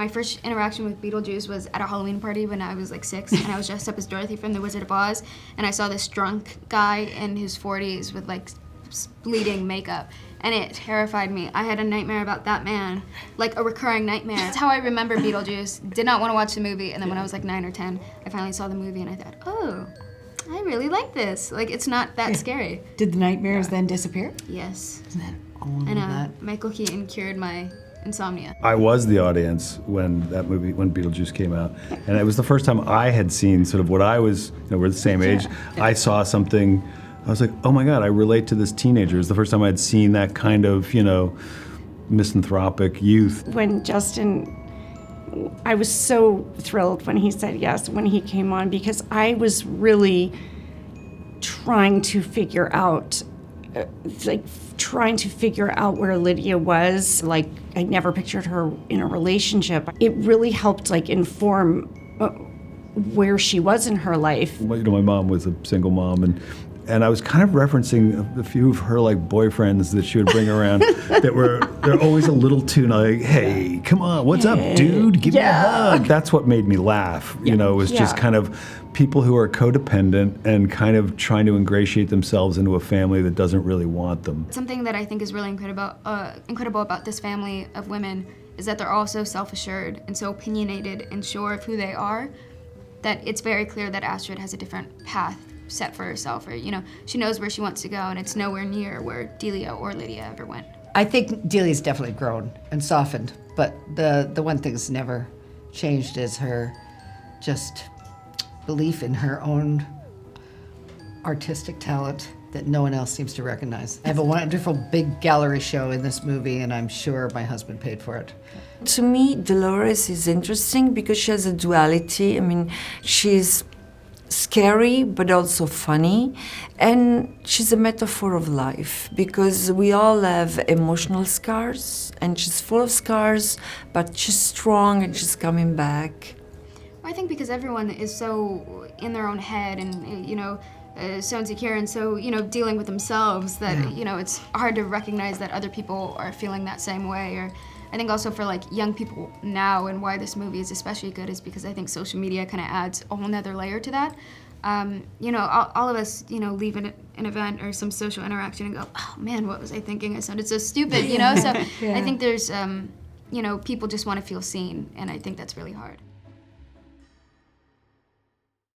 My first interaction with Beetlejuice was at a Halloween party when I was like 6, and I was dressed up as Dorothy from The Wizard of Oz, and I saw this drunk guy in his 40s with like bleeding makeup, and it terrified me. I had a nightmare about that man, like a recurring nightmare. That's how I remember Beetlejuice. Did not want to watch the movie, and then when I was like 9 or 10, I finally saw the movie, and I thought, oh, I really like this. Like, it's not that scary. Did the nightmares then disappear? Yes. Isn't that all of that? Michael Keaton cured my insomnia. I was the audience when Beetlejuice came out, and it was the first time I had seen sort of what I was, we're the same age, I saw something, I was like, oh my God, I relate to this teenager. It was the first time I'd seen that kind of, misanthropic youth. When Justin, I was so thrilled when he said yes, when he came on, because I was really trying to figure out where Lydia was. Like, I never pictured her in a relationship. It really helped inform where she was in her life. My mom was a single mom, and I was kind of referencing a few of her boyfriends that she would bring around they're always a little too hey, come on, what's up, dude? Give me a hug. That's what made me laugh. It was just kind of people who are codependent and kind of trying to ingratiate themselves into a family that doesn't really want them. Something that I think is really incredible about this family of women is that they're all so self-assured and so opinionated and sure of who they are that it's very clear that Astrid has a different path set for herself, or she knows where she wants to go, and it's nowhere near where Delia or Lydia ever went. I think Delia's definitely grown and softened, but the one thing that's never changed is her just belief in her own artistic talent that no one else seems to recognize. I have a wonderful big gallery show in this movie, and I'm sure my husband paid for it. To me, Dolores is interesting because she has a duality. I mean, she's scary but also funny, and she's a metaphor of life because we all have emotional scars, and she's full of scars, but she's strong and she's coming back. I think because everyone is so in their own head and so insecure and so dealing with themselves that it's hard to recognize that other people are feeling that same way. Or I think also for young people now, and why this movie is especially good is because I think social media kind of adds a whole nother layer to that. All of us, leave an event or some social interaction and go, oh man, what was I thinking? I sounded so stupid, So I think there's, people just want to feel seen, and I think that's really hard.